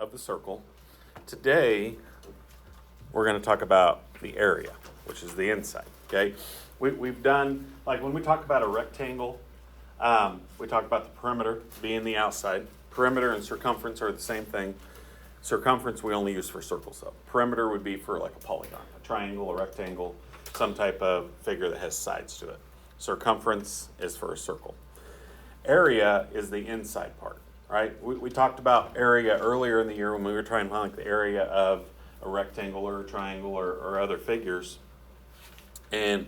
of the circle. Today, we're going to talk about the area, which is the inside, okay? We've done, like when we talk about a rectangle, we talk about the perimeter being the outside. Perimeter and circumference are the same thing. Circumference we only use for circles though. Perimeter would be for like a polygon, a triangle, a rectangle, some type of figure that has sides to it. Circumference is for a circle. Area is the inside part, right? We talked about area earlier in the year when we were trying to find like the area of a rectangle or a triangle or other figures. And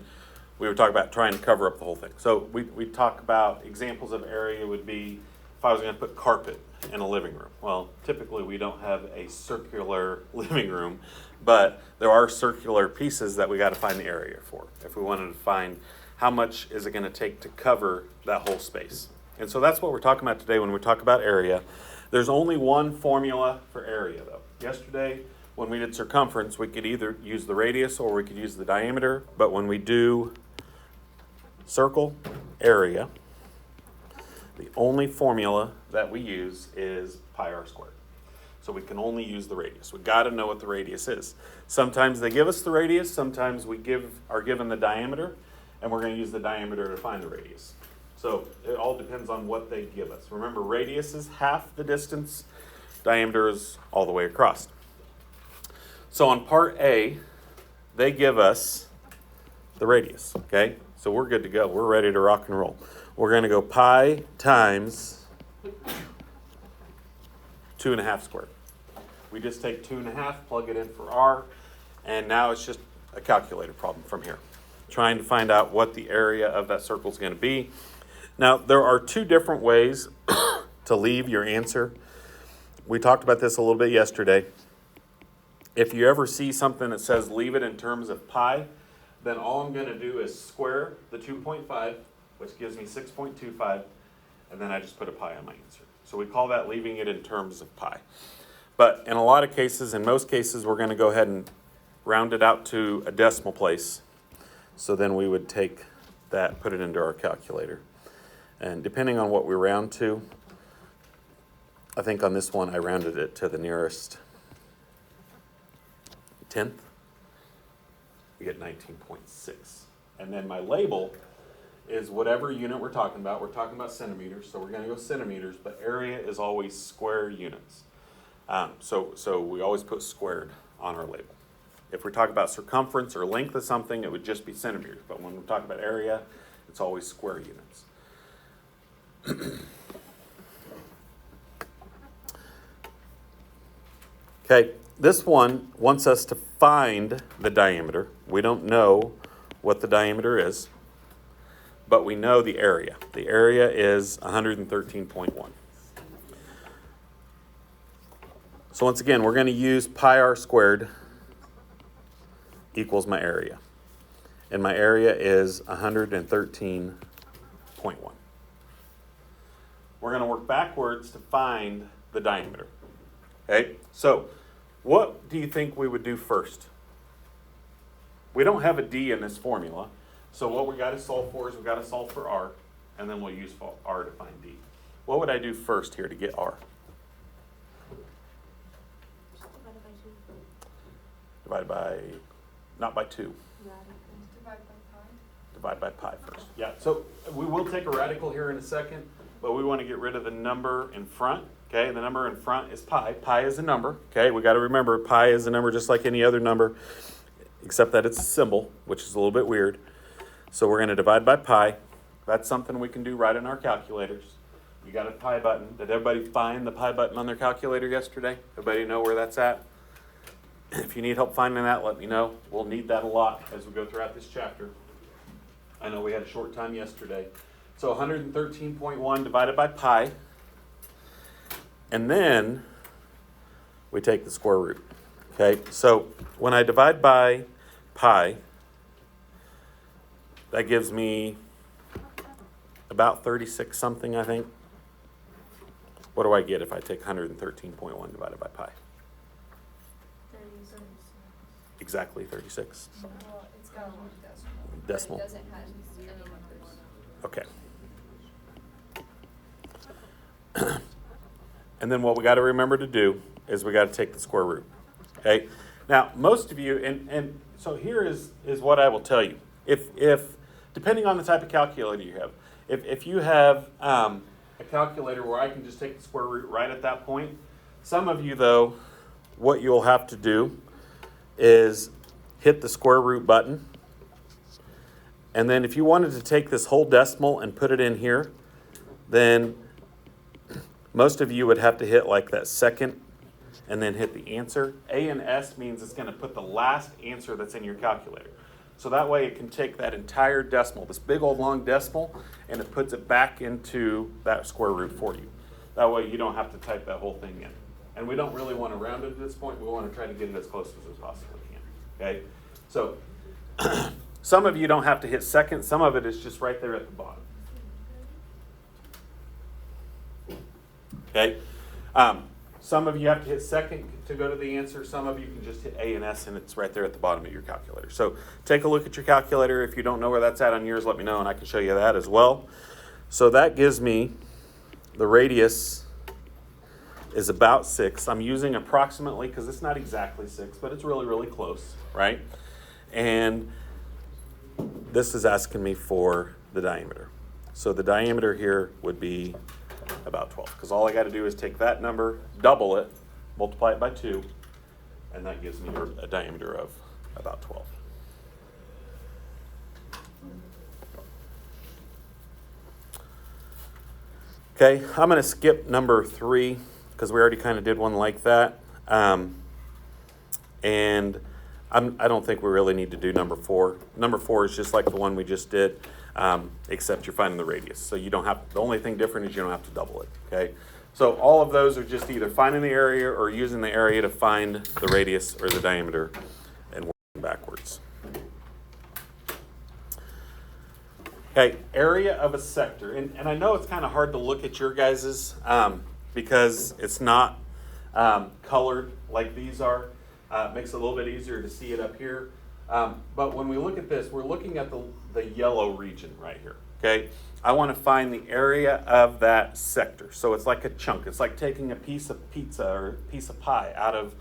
we would talk about trying to cover up the whole thing. So we talk about examples of area would be if I was going to put carpet in a living room. Well, typically we don't have a circular living room, but there are circular pieces that we got to find the area for. If we wanted to find how much is it going to take to cover that whole space. And so that's what we're talking about today when we talk about area. There's only one formula for area though. Yesterday, when we did circumference, we could either use the radius or we could use the diameter. But when we do circle area, the only formula that we use is pi r squared. So we can only use the radius. We got to know what the radius is. Sometimes they give us the radius. Sometimes we are given the diameter, and we're going to use the diameter to find the radius. So it all depends on what they give us. Remember, radius is half the distance. Diameter is all the way across. So on part A, they give us the radius, okay? So we're good to go. We're ready to rock and roll. We're going to go pi times 2.5 squared. We just take 2.5, plug it in for r, and now it's just a calculator problem from here. Trying to find out what the area of that circle is going to be. Now, there are two different ways to leave your answer. We talked about this a little bit yesterday. If you ever see something that says leave it in terms of pi, then all I'm going to do is square the 2.5, which gives me 6.25, and then I just put a pi on my answer. So we call that leaving it in terms of pi. But in a lot of cases, in most cases, we're going to go ahead and round it out to a decimal place. So then we would take that, put it into our calculator. And depending on what we round to, I think on this one I rounded it to the nearest 10th. We get 19.6. And then my label is whatever unit we're talking about. We're talking about centimeters, so we're going to go centimeters, but area is always square units. So we always put squared on our label. If we're talking about circumference or length of something, it would just be centimeters. But when we talk about area, it's always square units. Okay, this one wants us to find the diameter. We don't know what the diameter is, but we know the area. The area is 113.1. So once again, we're going to use pi r squared equals my area. And my area is 113.1. We're going to work backwards to find the diameter. Okay, so what do you think we would do first? We don't have a d in this formula, so what we got to solve for is we got to solve for r, and then we'll use r to find d. What would I do first here to get r? Divided by, not by 2. Divide by pi first. Yeah, so we will take a radical here in a second, but we want to get rid of the number in front. Okay, the number in front is pi. Pi is a number. Okay, we got to remember pi is a number just like any other number, except that it's a symbol, which is a little bit weird. So we're going to divide by pi. That's something we can do right in our calculators. You got a pi button. Did everybody find the pi button on their calculator yesterday? Everybody know where that's at? If you need help finding that, let me know. We'll need that a lot as we go throughout this chapter. I know we had a short time yesterday. So 113.1 divided by pi. And then we take the square root. Okay, so when I divide by pi, that gives me about 36 something, I think. What do I get if I take 113.1 divided by pi? 36. Exactly 36. Well, it's got a Decimal. But it doesn't have any numbers. Okay. And then what we got to remember to do is we got to take the square root. Okay. Now, most of you, and so here is what I will tell you. If depending on the type of calculator you have, if you have a calculator where I can just take the square root right at that point, some of you though, what you'll have to do is hit the square root button. And then if you wanted to take this whole decimal and put it in here, then most of you would have to hit like that second and then hit the answer. A and S means it's going to put the last answer that's in your calculator. So that way it can take that entire decimal, this big old long decimal, and it puts it back into that square root for you. That way you don't have to type that whole thing in. And we don't really want to round it at this point. We want to try to get it as close as we possibly can. Okay? So some of you don't have to hit second. Some of it is just right there at the bottom. Okay? Some of you have to hit second to go to the answer. Some of you can just hit A and S, and it's right there at the bottom of your calculator. So take a look at your calculator. If you don't know where that's at on yours, let me know, and I can show you that as well. So that gives me the radius is about 6. I'm using approximately because it's not exactly 6, but it's really, really close, right? And this is asking me for the diameter. So the diameter here would be about 12, because all I got to do is take that number, double it, multiply it by 2, and that gives me a diameter of about 12. Okay, I'm going to skip number 3 because we already kind of did one like that. And I don't think we really need to do number 4. Number 4 is just like the one we just did, except you're finding the radius. So you don't have, the only thing different is you don't have to double it, okay? So all of those are just either finding the area or using the area to find the radius or the diameter and working backwards. Okay, area of a sector. And I know it's kind of hard to look at your guys's because it's not colored like these are. It makes it a little bit easier to see it up here. But when we look at this, we're looking at the yellow region right here, okay? I want to find the area of that sector. So it's like a chunk. It's like taking a piece of pizza or a piece of pie out of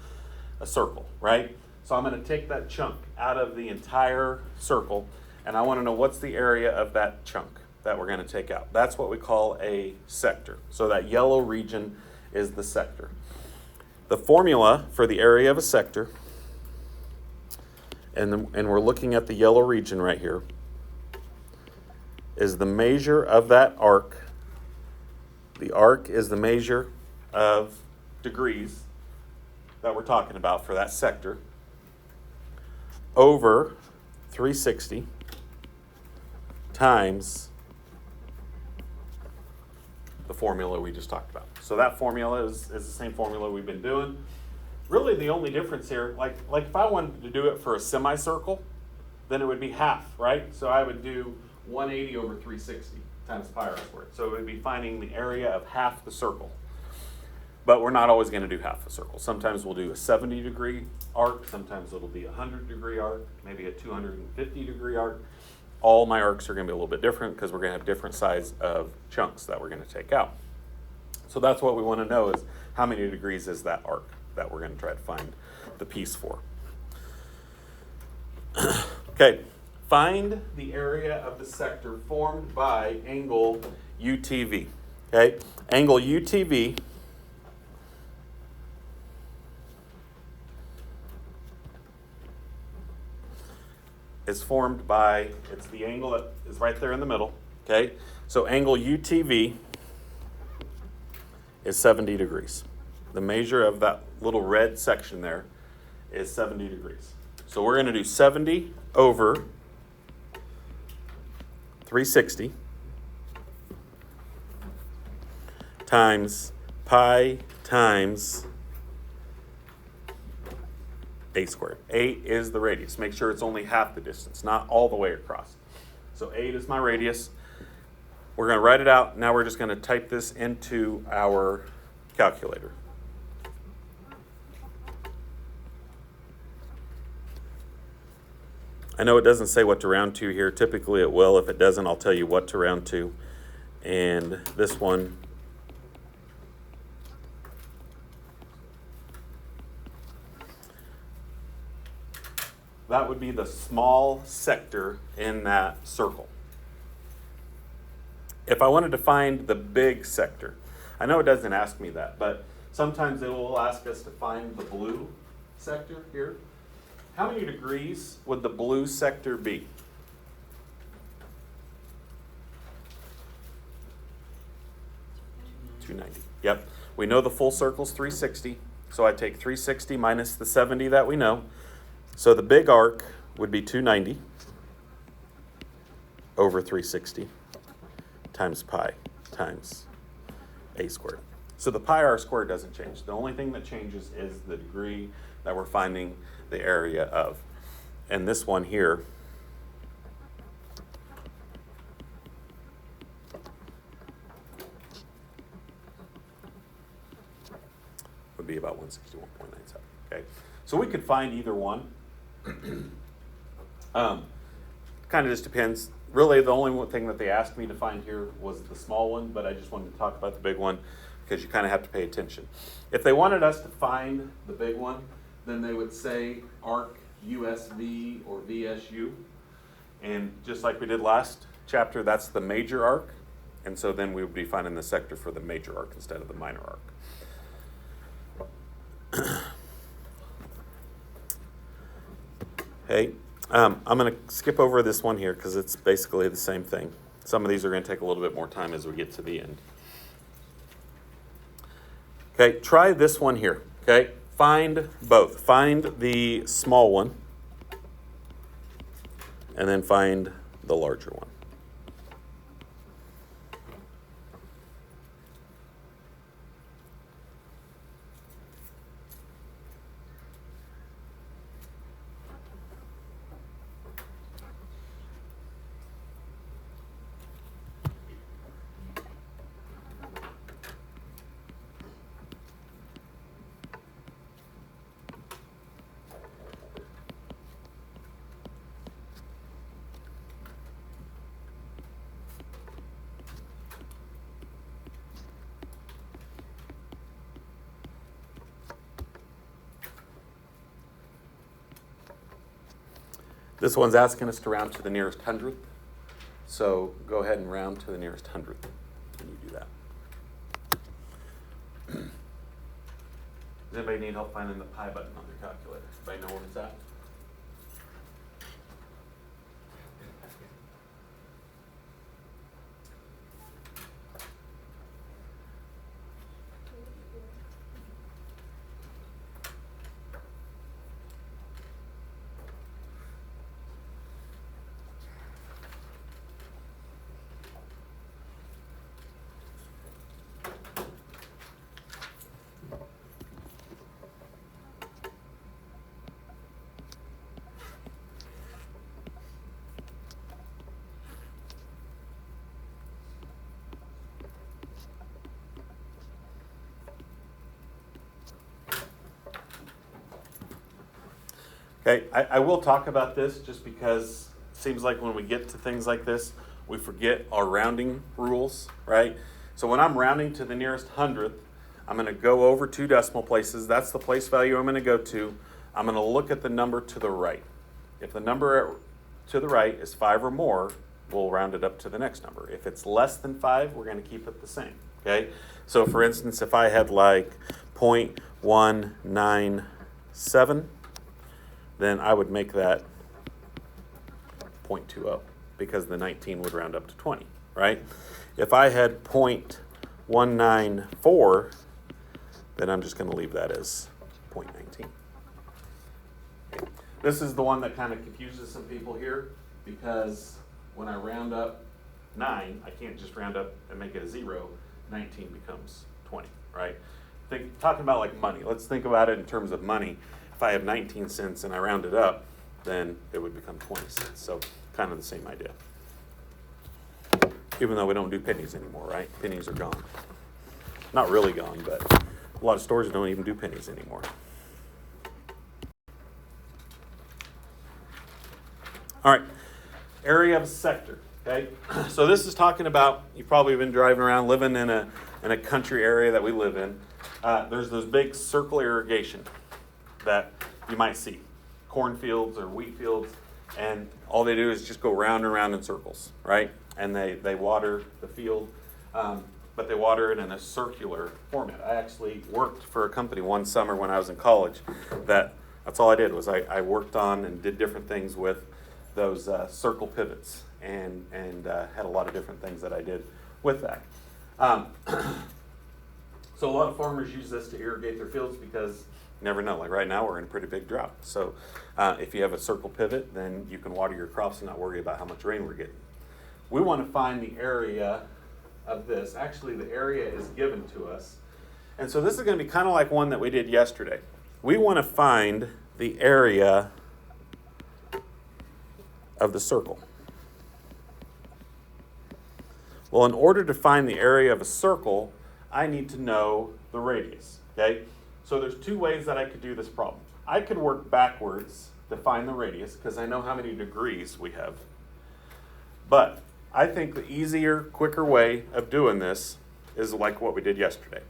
a circle, right? So I'm going to take that chunk out of the entire circle, and I want to know what's the area of that chunk that we're going to take out. That's what we call a sector. So that yellow region is the sector. The formula for the area of a sector, and we're looking at the yellow region right here, is the measure of that arc. The arc is the measure of degrees that we're talking about for that sector over 360 times the formula we just talked about. So that formula is the same formula we've been doing. Really the only difference here, like if I wanted to do it for a semicircle, then it would be half, right? So I would do 180 over 360 times pi r squared. So it would be finding the area of half the circle. But we're not always going to do half the circle. Sometimes we'll do a 70-degree arc. Sometimes it'll be a 100-degree arc, maybe a 250-degree arc. All my arcs are going to be a little bit different because we're going to have different size of chunks that we're going to take out. So that's what we want to know is how many degrees is that arc that we're going to try to find the piece for. Okay, find the area of the sector formed by angle UTV. Okay, angle UTV is formed by, it's the angle that is right there in the middle. Okay, so angle UTV is 70 degrees. The measure of that little red section there is 70 degrees. So we're going to do 70 over 360 times pi times a squared. 8 is the radius. Make sure it's only half the distance, not all the way across. So 8 is my radius. We're going to write it out. Now we're just going to type this into our calculator. I know it doesn't say what to round to here. Typically it will. If it doesn't, I'll tell you what to round to. And this one that would be the small sector in that circle. If I wanted to find the big sector, I know it doesn't ask me that, but sometimes it will ask us to find the blue sector here. How many degrees would the blue sector be? 290. Yep. We know the full circle's 360, so I take 360 minus the 70 that we know. So the big arc would be 290 over 360 times pi times a squared. So the pi r squared doesn't change. The only thing that changes is the degree that we're finding the area of. And this one here would be about 161.97. Okay, so we could find either one. Kind of just depends. Really, the only one thing that they asked me to find here was the small one, but I just wanted to talk about the big one because you kind of have to pay attention. If they wanted us to find the big one, then they would say arc USV or VSU. And just like we did last chapter, that's the major arc. And so then we would be finding the sector for the major arc instead of the minor arc. Hey, I'm going to skip over this one here because it's basically the same thing. Some of these are going to take a little bit more time as we get to the end. Okay, try this one here. Okay, find both. Find the small one and then find the larger one. This one's asking us to round to the nearest hundredth. So go ahead and round to the nearest hundredth when you do that. Does anybody need help finding the pi button on their calculator? Anybody know where it's at? Okay, I will talk about this just because it seems like when we get to things like this, we forget our rounding rules, right? So when I'm rounding to the nearest hundredth, I'm going to go over 2 decimal places. That's the place value I'm going to go to. I'm going to look at the number to the right. If the number to the right is 5 or more, we'll round it up to the next number. If it's less than 5, we're going to keep it the same, okay? So for instance, if I had like 0.197, then I would make that 0.20 because the 19 would round up to 20, right? If I had 0.194, then I'm just going to leave that as 0.19. Okay. This is the one that kind of confuses some people here because when I round up 9, I can't just round up and make it a 0. 19 becomes 20, right? Talking about like money. Let's think about it in terms of money. If I have 19 cents and I round it up, then it would become 20 cents. So kind of the same idea. Even though we don't do pennies anymore, right? Pennies are gone. Not really gone, but a lot of stores don't even do pennies anymore. All right, area of a sector, okay? So this is talking about, you've probably been driving around, living in a country area that we live in. There's those big circle irrigation that you might see. cornfields or wheat fields, and all they do is just go round and round in circles, right? And they water the field, but they water it in a circular format. I actually worked for a company one summer when I was in college. That's all I did was I worked on and did different things with those circle pivots, and had a lot of different things that I did with that. So a lot of farmers use this to irrigate their fields because you never know. Like right now, we're in a pretty big drought. So if you have a circle pivot, then you can water your crops and not worry about how much rain we're getting. We want to find the area of this. Actually, the area is given to us. And so this is going to be kind of like one that we did yesterday. We want to find the area of the circle. Well, in order to find the area of a circle, I need to know the radius, okay? So there's two ways that I could do this problem. I could work backwards to find the radius because I know how many degrees we have. But I think the easier, quicker way of doing this is like what we did yesterday.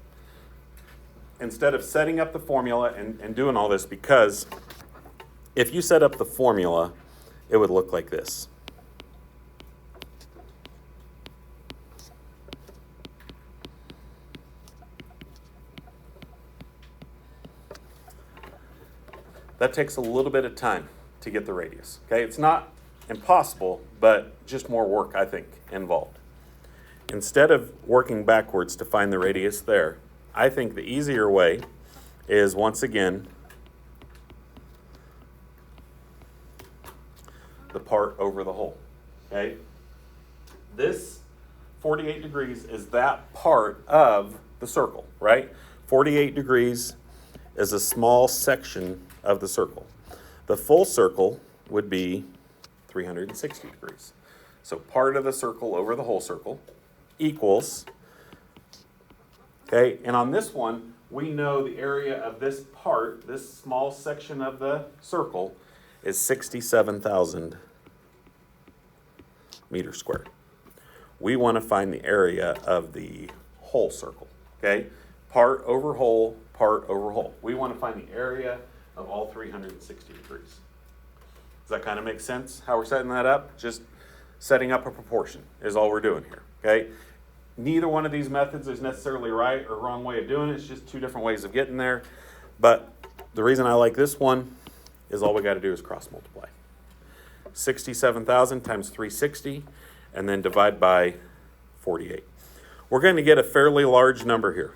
Instead of setting up the formula and doing all this, because if you set up the formula, it would look like this. That takes a little bit of time to get the radius. Okay, it's not impossible, but just more work, I think, involved. Instead of working backwards to find the radius there, I think the easier way is, once again, the part over the whole. Okay? This 48 degrees is that part of the circle, right? 48 degrees is a small section of the circle. The full circle would be 360 degrees. So part of the circle over the whole circle equals, okay, and on this one, we know the area of this part, this small section of the circle, is 67,000 meters squared. We want to find the area of the whole circle, okay? Part over whole, part over whole. We want to find the area of all 360 degrees. Does that kind of make sense, how we're setting that up? Just setting up a proportion is all we're doing here, okay? Neither one of these methods is necessarily right or wrong way of doing it. It's just two different ways of getting there. But the reason I like this one is all we got to do is cross multiply. 67,000 times 360, and then divide by 48. We're going to get a fairly large number here,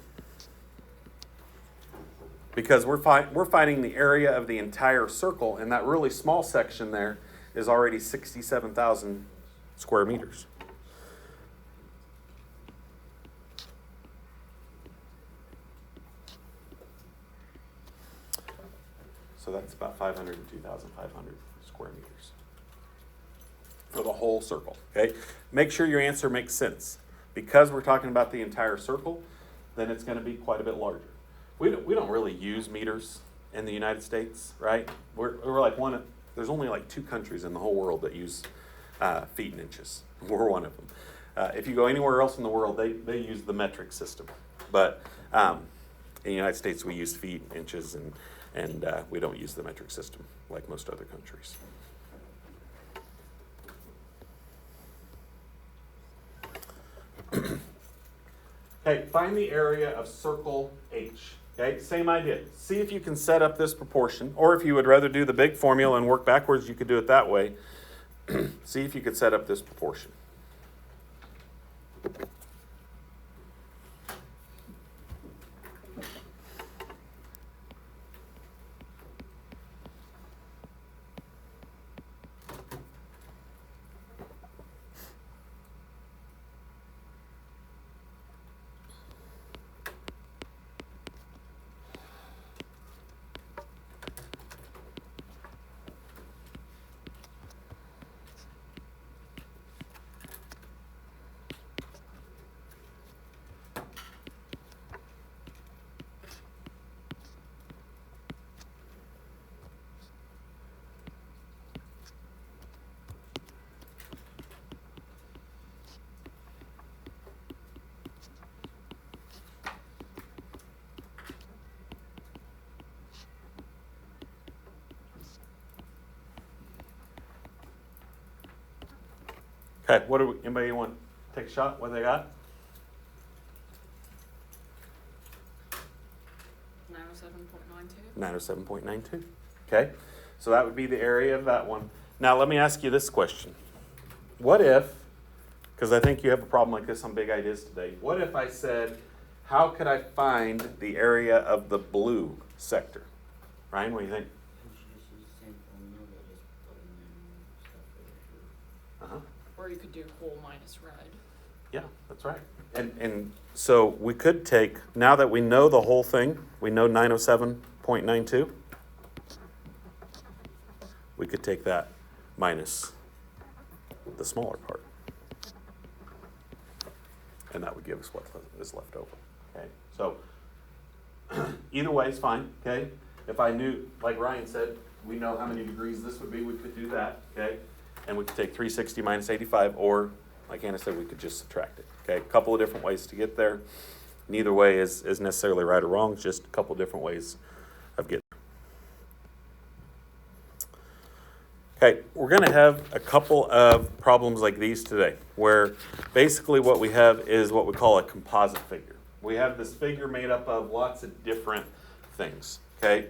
because we're finding the area of the entire circle, and that really small section there is already 67,000 square meters. So that's about 502,500 square meters for the whole circle, okay? Make sure your answer makes sense. Because we're talking about the entire circle, then it's going to be quite a bit larger. We don't really use meters in the United States, right? We're like there's only like 2 countries in the whole world that use feet and inches. We're one of them. If you go anywhere else in the world, they use the metric system. But in the United States, we use feet, inches, and we don't use the metric system like most other countries. Okay, find the area of circle H. Okay, same idea. See if you can set up this proportion, or if you would rather do the big formula and work backwards, you could do it that way. See if you could set up this proportion. Okay, anybody want to take a shot? What they got? 907.92. 907.92. Okay, so that would be the area of that one. Now let me ask you this question. What if, because I think you have a problem like this on Big Ideas today, what if I said, how could I find the area of the blue sector? Ryan, what do you think? Uh-huh. Or you could do whole minus red. Yeah, that's right. And so we could take, now that we know the whole thing, we know 907.92, we could take that minus the smaller part. And that would give us what is left over. Okay, so either way is fine. Okay, if I knew, like Ryan said, we know how many degrees this would be, we could do that. Okay, and we could take 360 minus 85, or like Anna said, we could just subtract it. Okay, a couple of different ways to get there. Neither way is necessarily right or wrong, it's just a couple of different ways of getting there. Okay, we're going to have a couple of problems like these today, where basically what we have is what we call a composite figure. We have this figure made up of lots of different things, okay?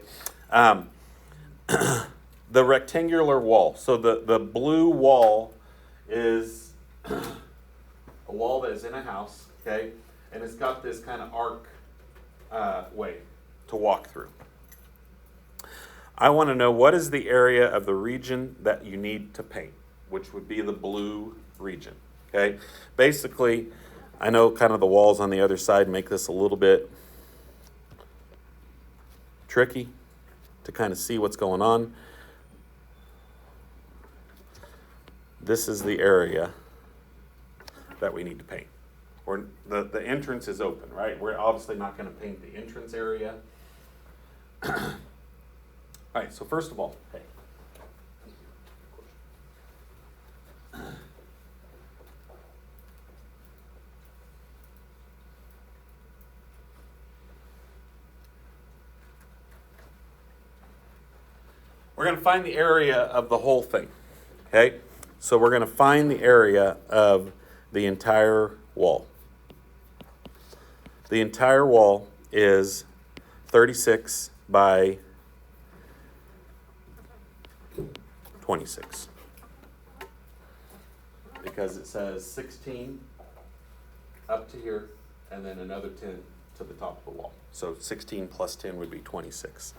The rectangular wall. So the blue wall is a wall that is in a house, okay? And it's got this kind of arc way to walk through. I want to know what is the area of the region that you need to paint, which would be the blue region, okay? Basically, I know kind of the walls on the other side make this a little bit tricky to kind of see what's going on. This is the area that we need to paint. The entrance is open, right? We're obviously not going to paint the entrance area. All right, so first of all, hey. We're going to find the area of the whole thing, okay? So we're going to find the area of the entire wall. The entire wall is 36 by 26. Because it says 16 up to here, and then another 10 to the top of the wall. So 16 plus 10 would be 26.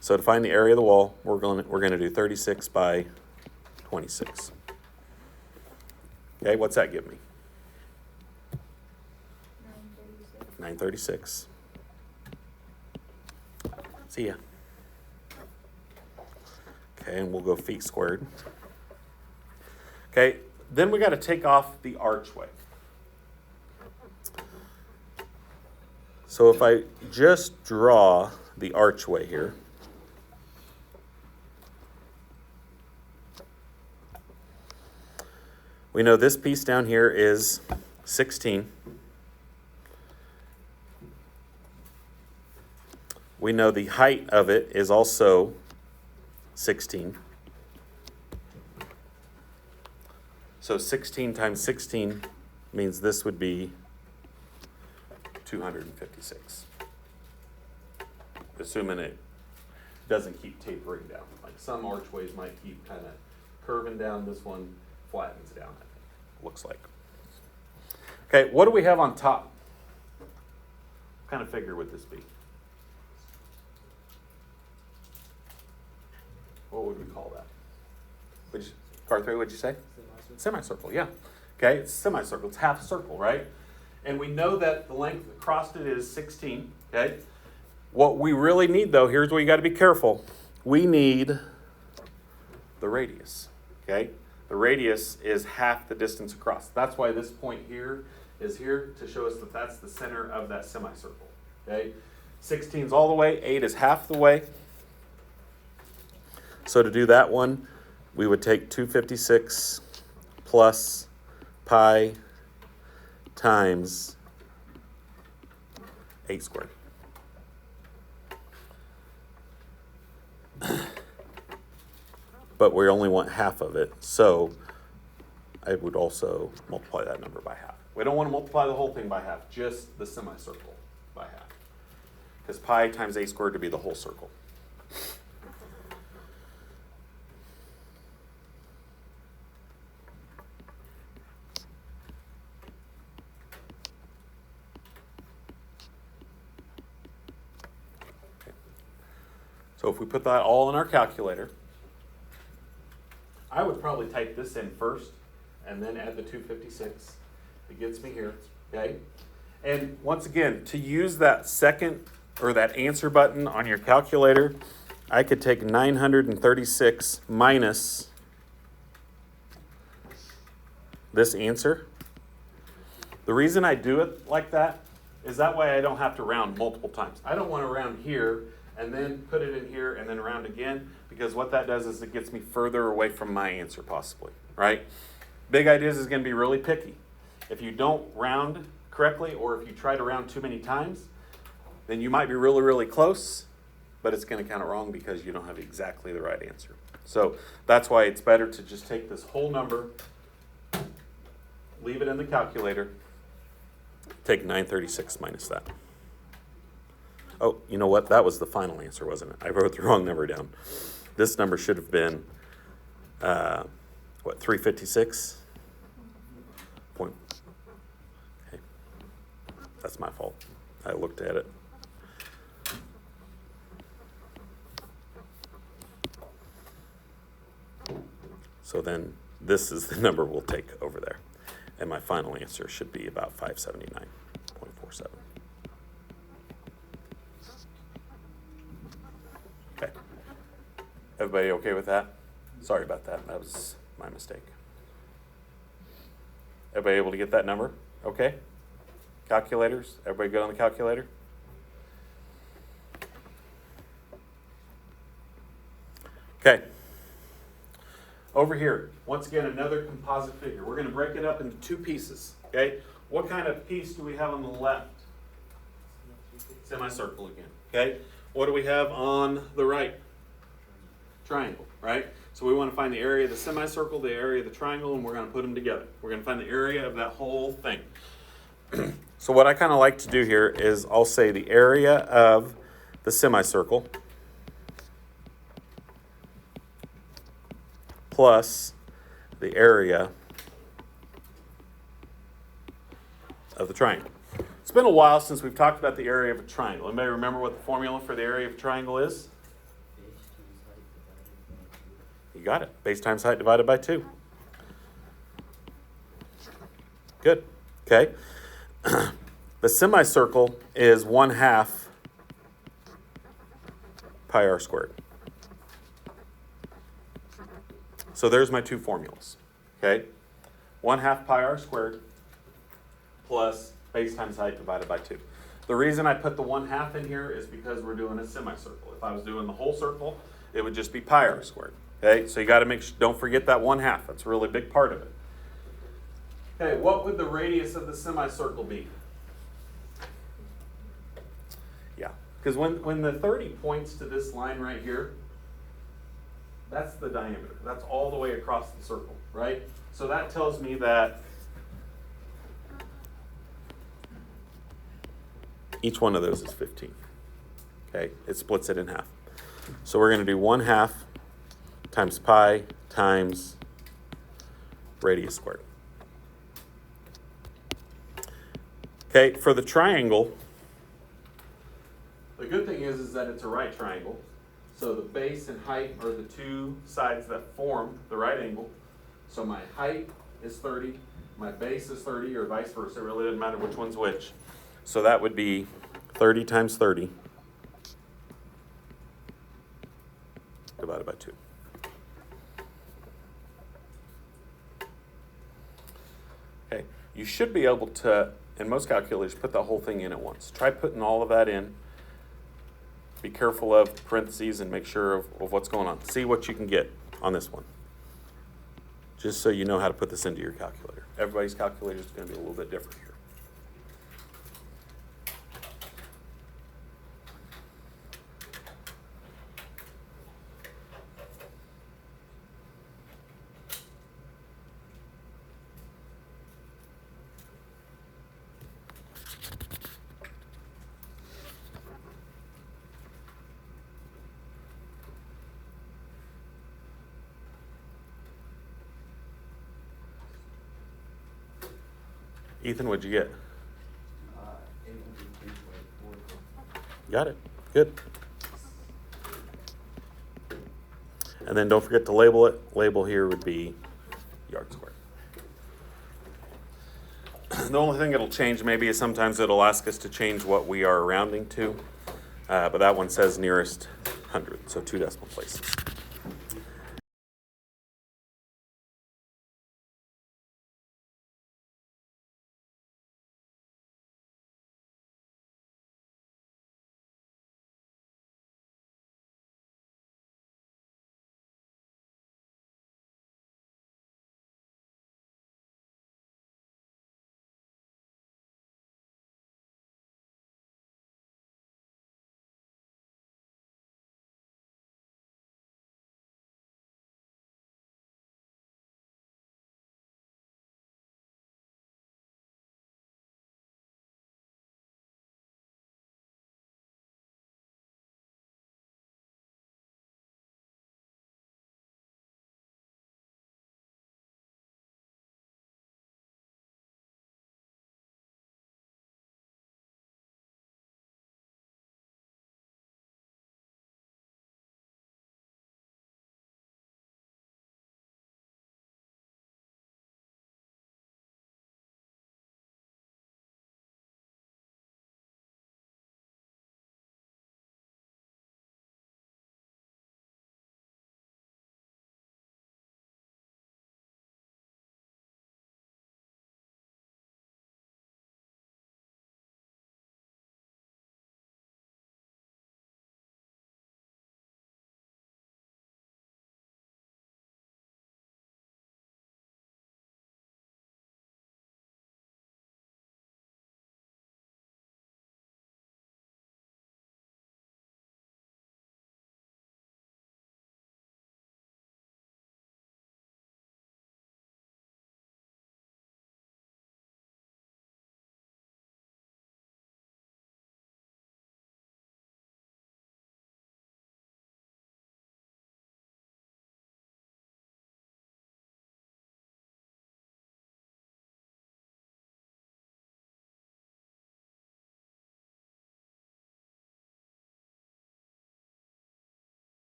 So to find the area of the wall, we're going to do 36 by 26. Okay, what's that give me? 936. See ya. Okay, and we'll go feet squared. Okay, then we got to take off the archway. So if I just draw the archway here, we know this piece down here is 16. We know the height of it is also 16. So 16 times 16 means this would be 256. Assuming it doesn't keep tapering down. Like some archways might keep kind of curving down. This one flattens down, I think. Looks like. Okay, what do we have on top? What kind of figure would this be? What would we call that? Carthay, what'd you say? Semicircle, yeah. Okay, it's semicircle. It's half circle, right? And we know that the length across it is 16, okay? What we really need, though, here's where you got to be careful. We need the radius, okay? The radius is half the distance across. That's why this point here is here to show us that that's the center of that semicircle, okay? 16 is all the way, 8 is half the way. So to do that one, we would take 256 plus pi times 8 squared. But we only want half of it. So I would also multiply that number by half. We don't want to multiply the whole thing by half, just the semicircle by half. Because pi times a squared to be the whole circle. Okay. So if we put that all in our calculator, I would probably type this in first and then add the 256. It gets me here, okay? And once again, to use that second or that answer button on your calculator, I could take 936 minus this answer. The reason I do it like that is that way I don't have to round multiple times. I don't want to round here and then put it in here and then round again, because what that does is it gets me further away from my answer possibly, right? Big Ideas is going to be really picky. If you don't round correctly, or if you try to round too many times, then you might be really, really close, but it's going to count it wrong because you don't have exactly the right answer. So that's why it's better to just take this whole number, leave it in the calculator, take 936 minus that. Oh, you know what? That was the final answer, wasn't it? I wrote the wrong number down. This number should have been, 356? Point. Okay. That's my fault. I looked at it. So then this is the number we'll take over there. And my final answer should be about 579.47. Okay. Everybody okay with that? Sorry about that. That was my mistake. Everybody able to get that number? Okay. Calculators? Everybody good on the calculator? Okay. Over here, once again, another composite figure. We're going to break it up into two pieces. Okay. What kind of piece do we have on the left? Semicircle again. Okay. What do we have on the right? Triangle, right? So we want to find the area of the semicircle, the area of the triangle, and we're going to put them together. We're going to find the area of that whole thing. So what I kind of like to do here is I'll say the area of the semicircle plus the area of the triangle. It's been a while since we've talked about the area of a triangle. Anybody remember what the formula for the area of a triangle is? You got it. Base times height divided by 2. Good. Okay. The semicircle is 1/2 pi r squared. So there's my two formulas. Okay. 1/2 pi r squared plus base times height divided by 2. The reason I put the 1/2 in here is because we're doing a semicircle. If I was doing the whole circle, it would just be pi r squared. Okay, so you got to make sure, don't forget that 1/2. That's a really big part of it. Okay, what would the radius of the semicircle be? Yeah, because when the 30 points to this line right here, that's the diameter. That's all the way across the circle, right? So that tells me that each one of those is 15. Okay, it splits it in half. So we're going to do 1/2 times pi times radius squared. Okay, for the triangle, the good thing is that it's a right triangle. So the base and height are the two sides that form the right angle. So my height is 30, my base is 30, or vice versa. It really doesn't matter which one's which. So that would be 30 times 30 divided by 2. Okay, you should be able to, in most calculators, put the whole thing in at once. Try putting all of that in. Be careful of the parentheses and make sure of what's going on. See what you can get on this one. Just so you know how to put this into your calculator. Everybody's calculator is going to be a little bit different here. Ethan, what'd you get? 803.4. Got it. Good. And then don't forget to label it. Label here would be yard square. The only thing it'll change maybe is sometimes it'll ask us to change what we are rounding to. But that one says nearest 100, so 2 decimal places.